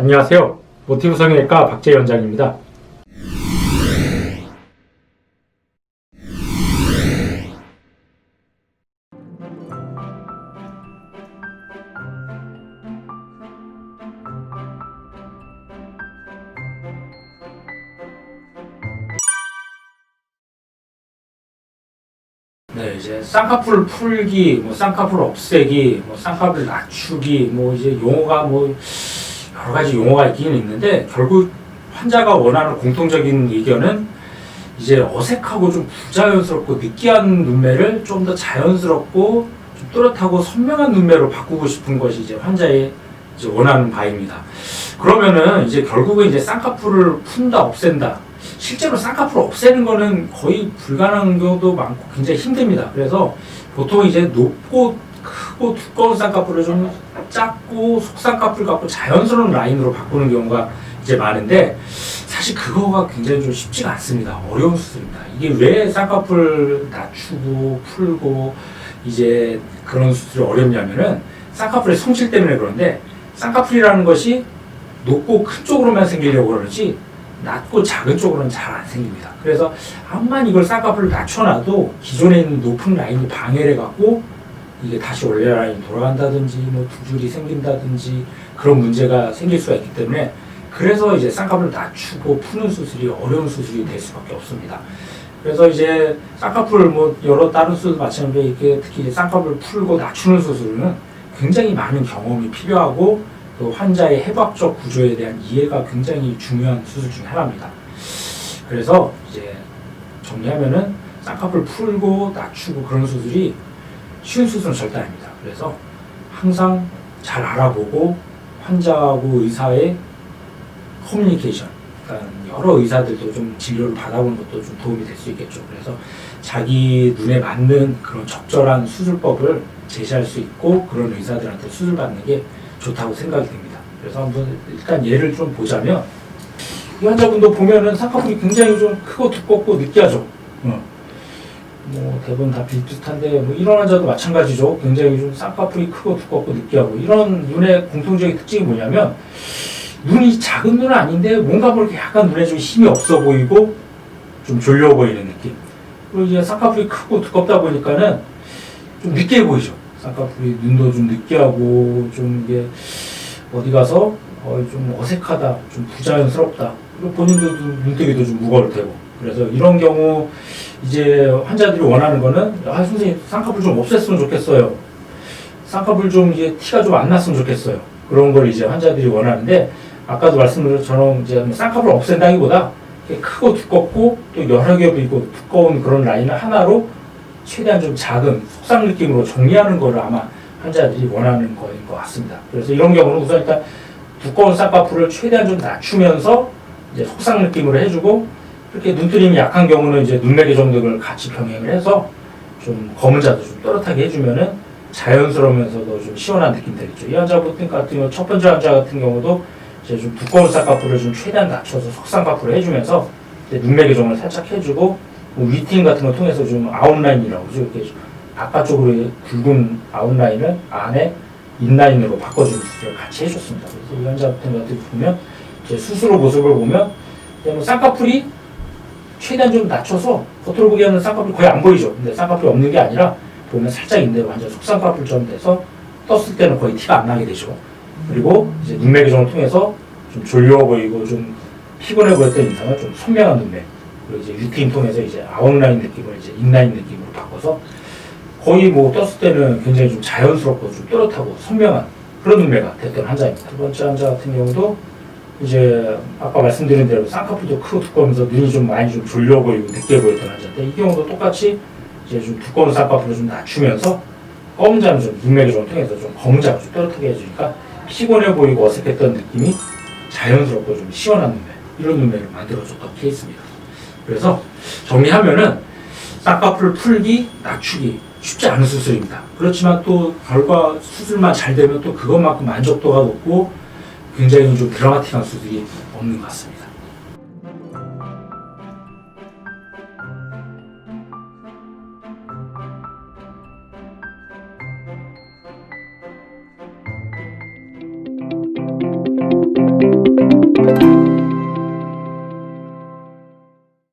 안녕하세요. 모티브 성형외과 박재희 원장입니다. 네, 이제 쌍꺼풀 풀기, 쌍꺼풀 없애기, 쌍꺼풀 낮추기, 이제 용어가 여러 가지 용어가 있기는 있는데, 결국 환자가 원하는 공통적인 의견은 이제 어색하고 좀 부자연스럽고 느끼한 눈매를 좀 더 자연스럽고 좀 또렷하고 선명한 눈매로 바꾸고 싶은 것이 이제 환자의 이제 원하는 바입니다. 그러면은 이제 결국은 이제 쌍꺼풀을 푼다, 없앤다. 실제로 쌍꺼풀을 없애는 거는 거의 불가능한 경우도 많고 굉장히 힘듭니다. 그래서 보통 이제 높고 크고 두꺼운 쌍꺼풀을 좀 작고 속쌍꺼풀 같고 자연스러운 라인으로 바꾸는 경우가 이제 많은데, 사실 그거가 굉장히 좀 쉽지가 않습니다. 어려운 수술입니다. 이게 왜 쌍꺼풀 낮추고 풀고 이제 그런 수술이 어렵냐면은 쌍꺼풀의 성질 때문에 그런데, 쌍꺼풀이라는 것이 높고 큰 쪽으로만 생기려고 그러지 낮고 작은 쪽으로는 잘 안 생깁니다. 그래서 암만 이걸 쌍꺼풀을 낮춰놔도 기존에 있는 높은 라인이 방해를 해갖고 이게 다시 원래 라인이 돌아간다든지 두 줄이 생긴다든지 그런 문제가 생길 수가 있기 때문에, 그래서 이제 쌍꺼풀을 낮추고 푸는 수술이 어려운 수술이 될 수밖에 없습니다. 그래서 이제 쌍꺼풀 여러 다른 수술도 마찬가지로 이렇게 특히 이제 쌍꺼풀을 풀고 낮추는 수술은 굉장히 많은 경험이 필요하고 또 환자의 해부학적 구조에 대한 이해가 굉장히 중요한 수술 중 하나입니다. 그래서 이제 정리하면은 쌍꺼풀 풀고 낮추고 그런 수술이 쉬운 수술은 절대 아닙니다. 그래서 항상 잘 알아보고 환자하고 의사의 커뮤니케이션, 그러니까 여러 의사들도 좀 진료를 받아보는 것도 좀 도움이 될 수 있겠죠. 그래서 자기 눈에 맞는 그런 적절한 수술법을 제시할 수 있고 그런 의사들한테 수술 받는 게 좋다고 생각이 됩니다. 그래서 한번 일단 예를 좀 보자면, 이 환자분도 보면은 쌍꺼풀이 굉장히 좀 크고 두껍고 느끼하죠. 대부분 다 비슷한데 이런 환자도 마찬가지죠. 굉장히 좀 쌍꺼풀이 크고 두껍고 느끼하고, 이런 눈의 공통적인 특징이 뭐냐면 눈이 작은 눈은 아닌데 뭔가 모르게 약간 눈에 좀 힘이 없어 보이고 좀 졸려 보이는 느낌. 그리고 이제 쌍꺼풀이 크고 두껍다 보니까는 좀 느끼해 보이죠. 쌍꺼풀이 눈도 좀 느끼하고 좀 이게 어디 가서 좀 어색하다, 좀 부자연스럽다. 그리고 본인도 눈뜨기도 좀 무거울 테고. 그래서 이런 경우 이제 환자들이 원하는 거는, 선생님 쌍꺼풀 좀 없앴으면 좋겠어요. 쌍꺼풀 좀 이제 티가 좀 안 났으면 좋겠어요. 그런 걸 이제 환자들이 원하는데, 아까도 말씀드린 것처럼 이제 쌍꺼풀을 없앤다기보다 크고 두껍고 또 여러 겹이 있고 두꺼운 그런 라인을 하나로 최대한 좀 작은 속상 느낌으로 정리하는 거를 아마 환자들이 원하는 거인 것 같습니다. 그래서 이런 경우는 우선 일단 두꺼운 쌍꺼풀을 최대한 좀 낮추면서 이제 속상 느낌으로 해주고, 이렇게 눈뜨림이 약한 경우는 이제 눈매 정도를 같이 병행을 해서 좀 검은 자도 좀 또렷하게 해주면은 자연스러우면서도 좀 시원한 느낌 되겠죠. 이 환자 같은 경우, 첫 번째 환자 같은 경우도 이제 좀 두꺼운 쌍꺼풀을 좀 최대한 낮춰서 속쌍꺼풀을 해주면서 이제 눈매 교정을 살짝 해주고, 위팅 같은 걸 통해서 좀 아웃라인이라고 그러죠. 이렇게 바깥쪽으로 굵은 아웃라인을 안에 인라인으로 바꿔주는 수술을 같이 해줬습니다. 그래서 이 환자 같은 것들 보면 이제 수술 후 모습을 보면 쌍꺼풀이 최대한 좀 낮춰서 겉으로 보기에는 쌍꺼풀이 거의 안 보이죠. 근데 쌍꺼풀이 없는 게 아니라 보면 살짝 있는데 완전 속쌍꺼풀처럼 돼서 떴을 때는 거의 티가 안 나게 되죠. 그리고 이제 눈매 교정을 통해서 좀 졸려 보이고 좀 피곤해 보였던 인상을 좀 선명한 눈매, 그리고 이제 위팅 통해서 이제 아웃라인 느낌을 이제 인라인 느낌으로 바꿔서 거의 떴을 때는 굉장히 좀 자연스럽고 좀 또렷하고 선명한 그런 눈매가 됐던 환자입니다. 두 번째 환자 같은 경우도 이제 아까 말씀드린 대로 쌍꺼풀도 크고 두꺼우면서 눈이 좀 많이 좀 졸려 보이고 느끼해 보였던 환자인데, 이 경우도 똑같이 이제 좀 두꺼운 쌍꺼풀을 좀 낮추면서 검은 자는 좀 눈매 교정을 통해서 좀 검은 자가 좀 또렷하게 해주니까 피곤해 보이고 어색했던 느낌이 자연스럽고 좀 시원한 눈매, 이런 눈매를 만들어줬던 케이스입니다. 그래서 정리하면은 쌍꺼풀 풀기, 낮추기 쉽지 않은 수술입니다. 그렇지만 또 결과 수술만 잘 되면 또 그것만큼 만족도가 높고 굉장히 좀 드라마틱한 수술이 없는 것 같습니다.